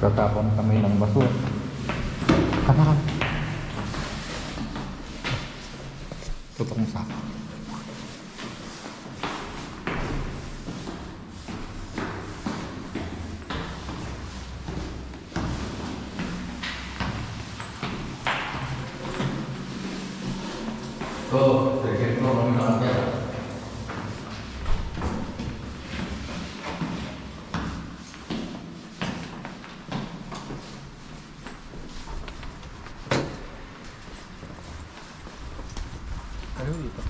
Tatapon kami ng basura. Kanakan. Tutok mo sa akin. Oh, second floor kami nakatira. Ano dito?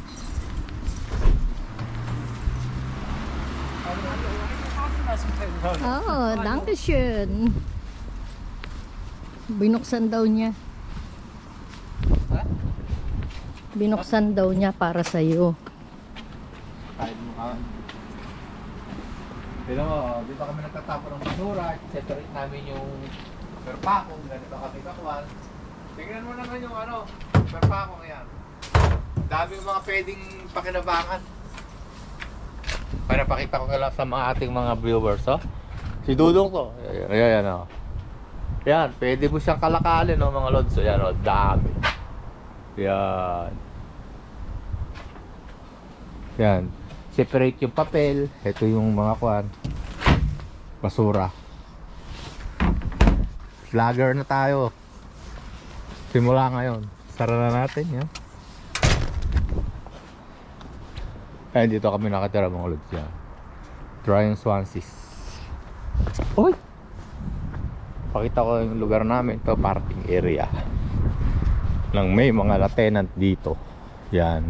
Oh, danke schön. Binuksan daw niya. Ha? Binuksan daw niya para sa iyo. Kahit mo ka. Pero dito kami nagtatapon ng basura. Separate namin yung perpakong. Ganito kami kakuan. Tingnan mo naman yung perpakong yan. Dami yung mga pwedeng pakinabangan. Para pakita ko lang sa mga ating mga viewers, oh. Si Dudong to. Ayan, oh. Yan, pwede mo siyang kalakalin, oh, mga lods. Ayan, oh, dami. Yan. Yan. Separate yung papel. Ito yung mga kuan. Basura. Vlogger na tayo. Simula ngayon. Sara na natin, yan. Ayan, dito kami nakatira, mga lods, yan. Drying Swanseas. Uy! Pakita ko yung lugar namin. Ito, parking area. Nang may mga tenant dito. Yan.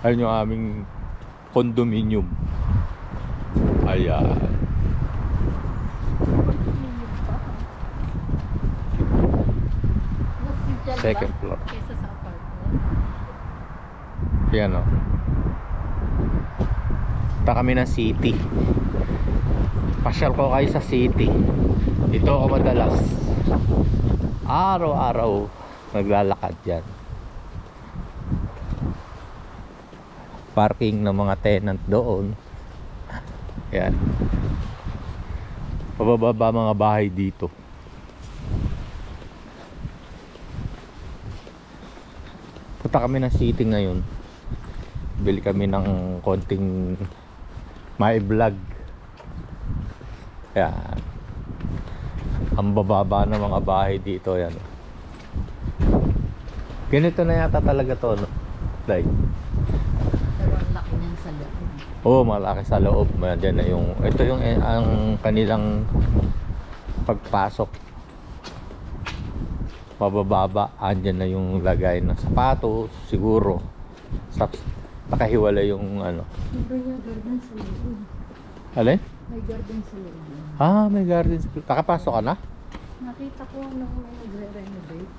Ayun yung aming condominium. Ayan. Second floor. Kesa sa apartment. Yan, o. Punta kami ng city. Pasyal ko kayo sa city. Ito ako madalas. Araw-araw naglalakad yan. Parking ng mga tenant doon. Yan. Pababa mga bahay dito. Punta kami ng city ngayon. Bili kami ng konting may vlog. Yan. Ang bababa ng mga bahay dito, yan. Ganito na yata talaga to, no? Like, Pero ang laki niyan sa loob. oh, malaki sa loob. Diyan na yung, ito yung ang kanilang pagpasok. Mabababa, andyan na yung lagay ng sapatos, siguro. Nakahiwala yung ano. May garden sa loob. Alin? May garden sa loob. Ah, may garden. Kakapasok ka na? Nakita ko nung may nagre-renovate.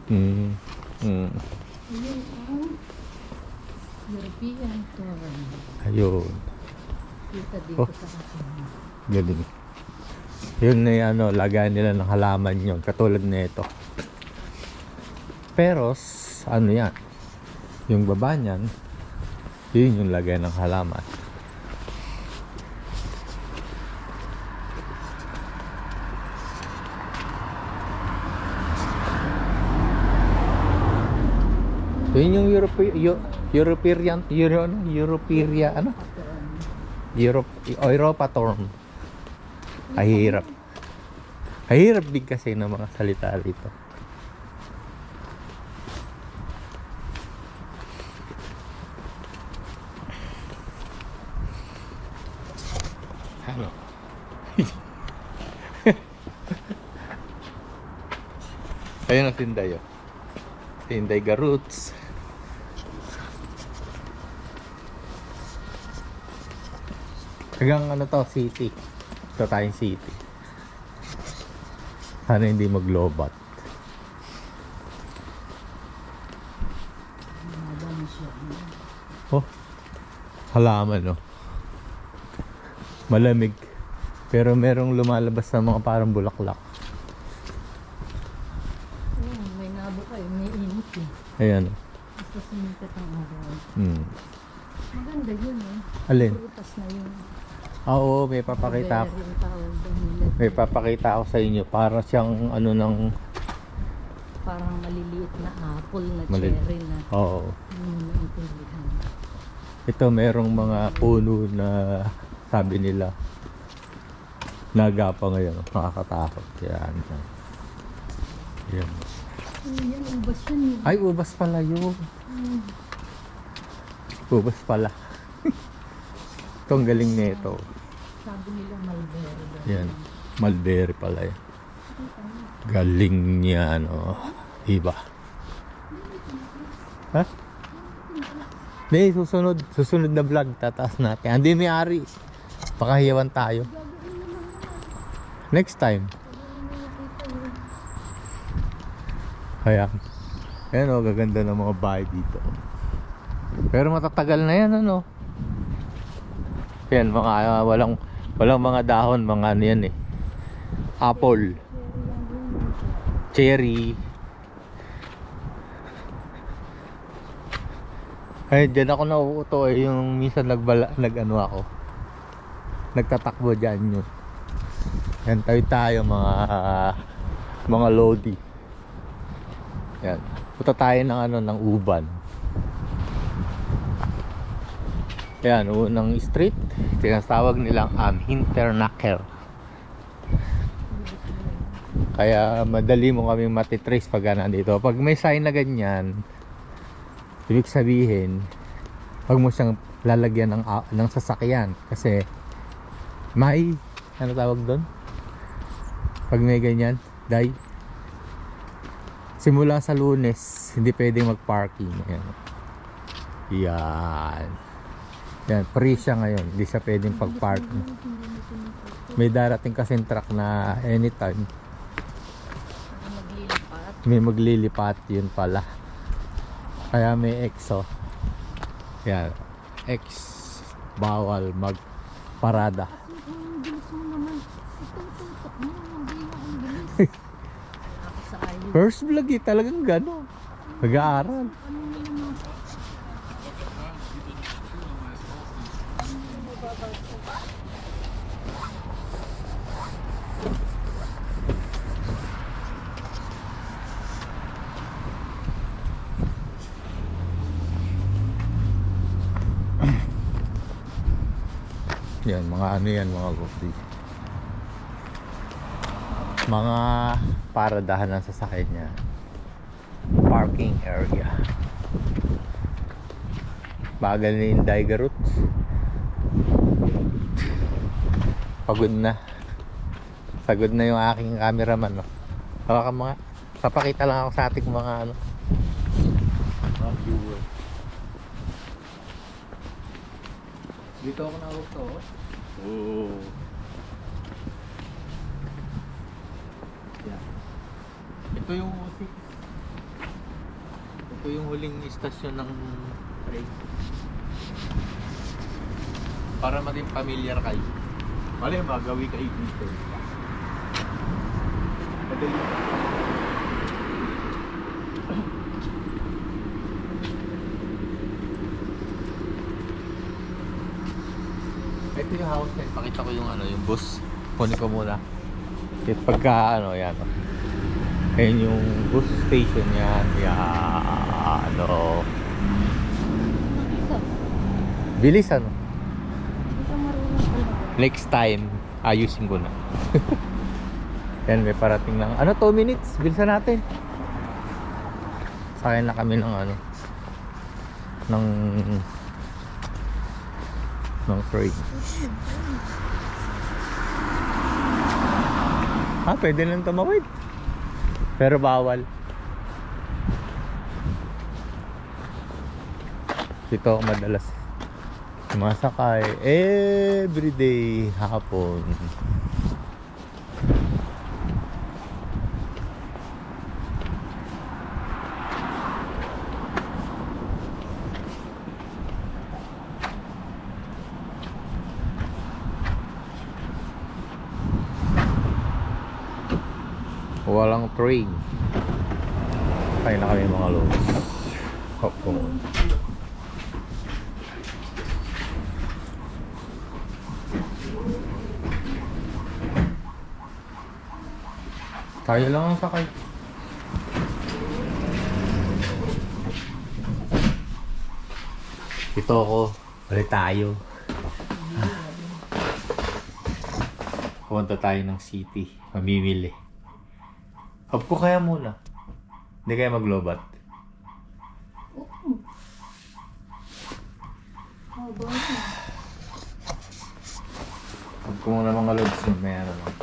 Hmm. Ayun, European tour. Ayun. Kita dito Oh. sa akin. Galing. Yun na yung lagay nila ng halaman yun. Katulad nito. Pero, ano yan? Yung baba niyan, yun yung lagay ng halaman. Yun yung European Europa term. Ahirap. Ahirap din kasi ng mga salita dito. Hello. Ayun ang Tinday, oh. Tinday Garuts. Hanggang ano to, city. Ito tayong city. Sana hindi mag-lobat. Oh, halaman, oh. Malamig. Pero merong lumalabas na mga parang bulaklak. May nabo kayo, may init eh. Ayan. Basta sumikat ang araw. Hmm. Maganda yun eh. Alin? Prutas na yun. Oo, may papakita ako. Strawberry ang tawag doon nila. May papakita ako sa inyo. Para siyang ano ng... Parang maliliit na apple na Maliliit. cherry na. Oo. Hindi mo naintindihan. Ito merong mga puno na sabi nila nagapa ngayon. Nakakatakot. Yan. Yan. Yan, ubas yan eh. Ay, ubas pala yun. Ubas pala. Ito ang galing nito. Sabi nila mulberry. Yan. Mulberry pala yan. Galing niya, ano. Diba? Ha? Hindi, susunod na vlog. Tataas natin. Hindi may ari. Pakahiyawan tayo. Next time. Kaya, ayan o, gaganda ng mga bahay dito. Pero matatagal na yan, ano. Yan, mga walang mga dahon, mga ano yan eh. Apple. Cherry. Ay, dyan ako nauuto eh. Yung minsan nag-ano ako. Nagtatakbo dyan yun. Yan, tayo mga lodi. Yan. Punta tayo ng ano, ng uban. Yan, unang street. Tinatawag nilang Hinternacker. Kaya madali mo kami matitrace pag nandito. Pag may sign na ganyan, ibig sabihin, wag mo siyang lalagyan ng sasakyan. Kasi may, ano tawag doon? Pag may ganyan, simula sa Lunes, hindi pwedeng mag-parking. Yan. Yan. Yan, free siya ngayon. Hindi siya pwedeng pag-parking. May darating kasing truck na anytime. May maglilipat, yun pala. Kaya may EXO. Yan. X. Bawal magparada. First vlog eh, talagang gano'n. Nag-aaral. Yan, mga ano yan, mga gopi. Mga paradahan ng sasakyan niya. Parking area. Bagal na yung Daiga Roots. Pagod na. Pagod na yung aking cameraman, no? Baka mga, papakita lang ako sa ating mga ano, mga viewers. Dito ako na-hook to. Oh. Yan. Ito yung ito yung huling istasyon ng train. Para maging familiar kayo. Mali, magawi kayo dito. Madali. Ito yung house eh. Pakita ko yung ano, yung bus. Kunin ko muna. At pagka ano, yan. Ayan yung bus station yan. Yan. Ano. Bilis ano. Next time, ayusin ko na. Yan, may parating lang. Ano, 2 minutes? Bilisan natin. Sakay na kami ng ano. Ng train. Pwede lang tumawid. Pero bawal. Dito ako madalas sumasakay. Everyday hapon. Walang train. Kaya na kami mga lods. Hapon. Tayo lang ang sakay. Ito ako. Ulit tayo. Pumunta tayo ng city. Mamimili. Hop ko kaya muna. Hindi kaya maglobat. Hop ko muna mga loads yun. May ano lang.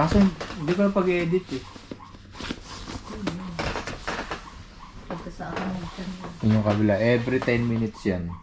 Kaso hindi ko na pag-edit eh. Pagka sa akin, Yun yung kabila. Every 10 minutes yan.